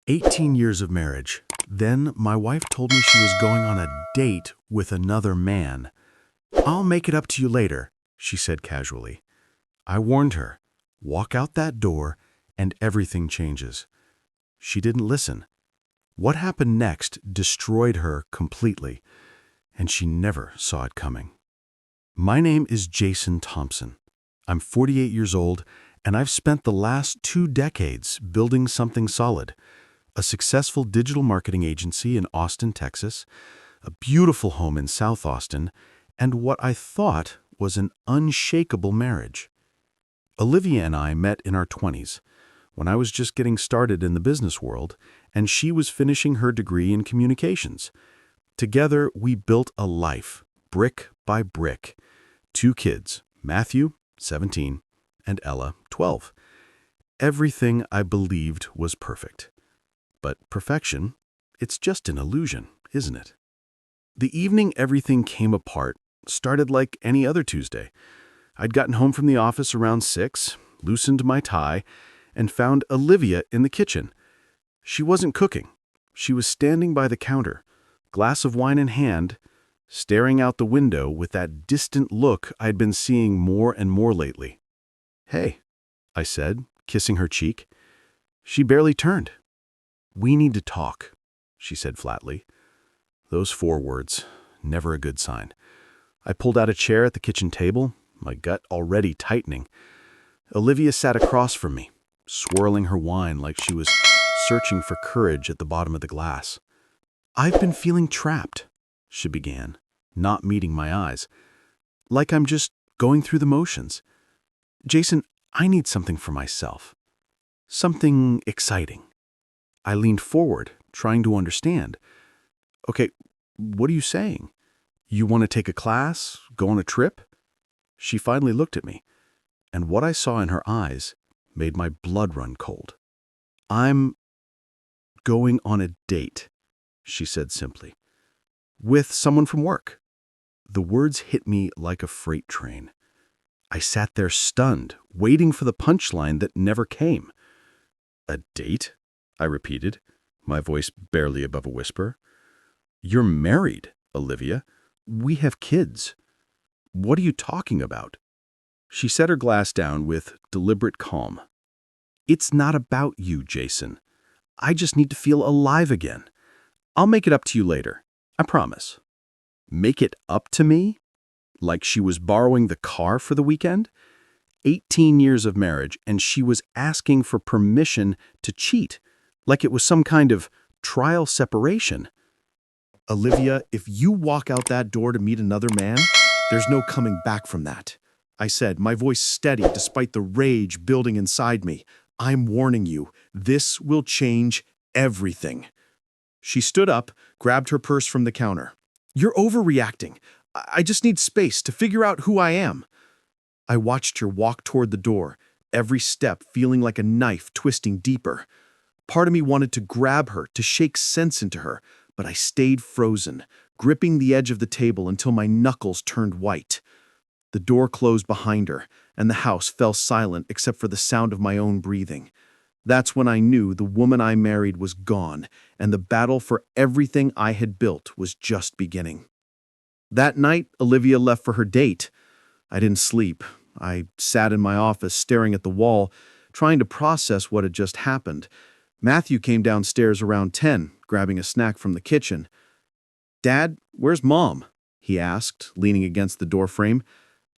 18 years of marriage. Then my wife told me she was going on a date with another man. "I'll make it up to you later," she said casually. I warned her, walk out that door and everything changes. She didn't listen. What happened next destroyed her completely, and she never saw it coming. My name is Jason Thompson. I'm 48 years old, and I've spent the last 2 decades building something solid. A successful digital marketing agency in Austin, Texas, a beautiful home in South Austin, and what I thought was an unshakable marriage. Olivia and I met in our 20s, when I was just getting started in the business world, and she was finishing her degree in communications. Together, we built a life, brick by brick. 2 kids, Matthew, 17, and Ella, 12. Everything I believed was perfect. But perfection, it's just an illusion, isn't it? The evening everything came apart started like any other Tuesday. I'd gotten home from the office around 6, loosened my tie, and found Olivia in the kitchen. She wasn't cooking. She was standing by the counter, glass of wine in hand, staring out the window with that distant look I'd been seeing more and more lately. "Hey," I said, kissing her cheek. She barely turned. "We need to talk," she said flatly. Those 4 words, never a good sign. I pulled out a chair at the kitchen table, my gut already tightening. Olivia sat across from me, swirling her wine like she was searching for courage at the bottom of the glass. "I've been feeling trapped," she began, not meeting my eyes. "Like I'm just going through the motions. Jason, I need something for myself. Something exciting." I leaned forward, trying to understand. "Okay, what are you saying? You want to take a class? Go on a trip?" She finally looked at me, and what I saw in her eyes made my blood run cold. "I'm going on a date," she said simply. "With someone from work." The words hit me like a freight train. I sat there stunned, waiting for the punchline that never came. "A date?" I repeated, my voice barely above a whisper. "You're married, Olivia. We have kids. What are you talking about?" She set her glass down with deliberate calm. "It's not about you, Jason. I just need to feel alive again. I'll make it up to you later. I promise." Make it up to me? Like she was borrowing the car for the weekend? 18 years of marriage, and she was asking for permission to cheat, like it was some kind of trial separation. "Olivia, if you walk out that door to meet another man, there's no coming back from that," I said, my voice steady despite the rage building inside me. "I'm warning you, this will change everything." She stood up, grabbed her purse from the counter. "You're overreacting. I just need space to figure out who I am." I watched her walk toward the door, every step feeling like a knife twisting deeper. Part of me wanted to grab her, to shake sense into her, but I stayed frozen, gripping the edge of the table until my knuckles turned white. The door closed behind her, and the house fell silent except for the sound of my own breathing. That's when I knew the woman I married was gone, and the battle for everything I had built was just beginning. That night, Olivia left for her date. I didn't sleep. I sat in my office staring at the wall, trying to process what had just happened. Matthew came downstairs around 10, grabbing a snack from the kitchen. "Dad, where's Mom?" he asked, leaning against the doorframe.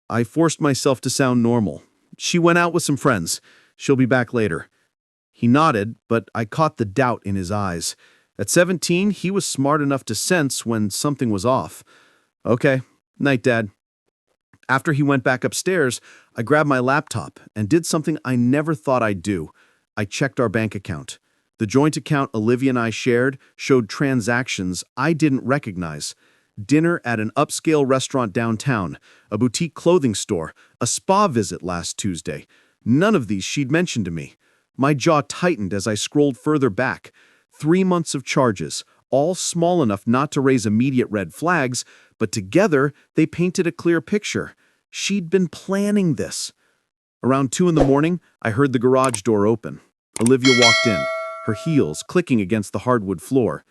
I forced myself to sound normal. "She went out with some friends. She'll be back later." He nodded, but I caught the doubt in his eyes. At 17, he was smart enough to sense when something was off. "Okay, night, Dad." After he went back upstairs, I grabbed my laptop and did something I never thought I'd do. I checked our bank account. The joint account Olivia and I shared showed transactions I didn't recognize. Dinner at an upscale restaurant downtown, a boutique clothing store, a spa visit last Tuesday. None of these she'd mentioned to me. My jaw tightened as I scrolled further back. 3 months of charges, all small enough not to raise immediate red flags, but together they painted a clear picture. She'd been planning this. Around 2 in the morning, I heard the garage door open. Olivia walked in, her heels clicking against the hardwood floor.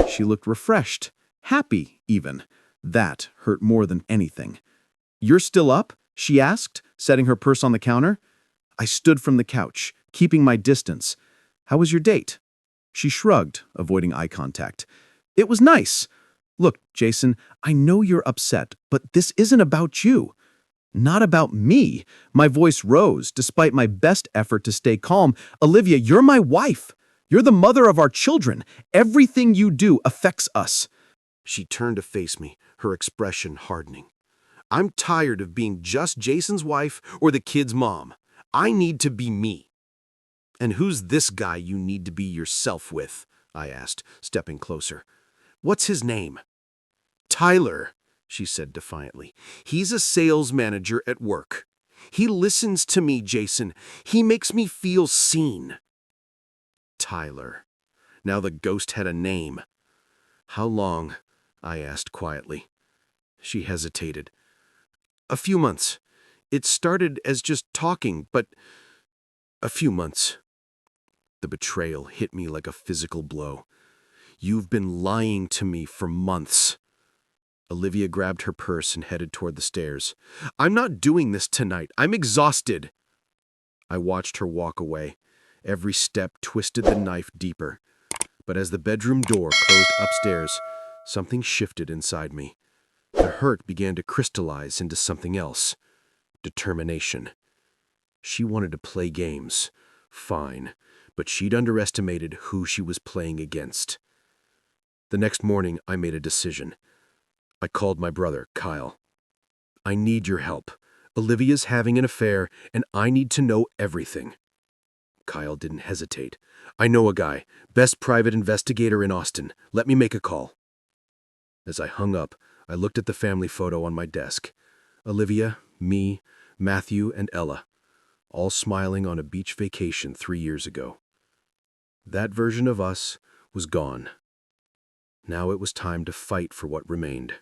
She looked refreshed, happy even. That hurt more than anything. "You're still up?" she asked, setting her purse on the counter. I stood from the couch, keeping my distance. "How was your date?" She shrugged, avoiding eye contact. "It was nice. Look, Jason, I know you're upset, but this isn't about you. Not about me." My voice rose, despite my best effort to stay calm. "Olivia, you're my wife. You're the mother of our children. Everything you do affects us." She turned to face me, her expression hardening. "I'm tired of being just Jason's wife or the kid's mom. I need to be me." "And who's this guy you need to be yourself with?" I asked, stepping closer. "What's his name?" "Tyler," she said defiantly. "He's a sales manager at work. He listens to me, Jason. He makes me feel seen." Tyler. Now the ghost had a name. "How long?" I asked quietly. She hesitated. "A few months. It started as just talking, but a few months." The betrayal hit me like a physical blow. "You've been lying to me for months." Olivia grabbed her purse and headed toward the stairs. "I'm not doing this tonight. I'm exhausted." I watched her walk away. Every step twisted the knife deeper. But as the bedroom door closed upstairs, something shifted inside me. The hurt began to crystallize into something else. Determination. She wanted to play games. Fine. But she'd underestimated who she was playing against. The next morning, I made a decision. I called my brother, Kyle. "I need your help. Olivia's having an affair, and I need to know everything." Kyle didn't hesitate. "I know a guy, best private investigator in Austin. Let me make a call." As I hung up, I looked at the family photo on my desk. Olivia, me, Matthew, and Ella, all smiling on a beach vacation 3 years ago. That version of us was gone. Now it was time to fight for what remained.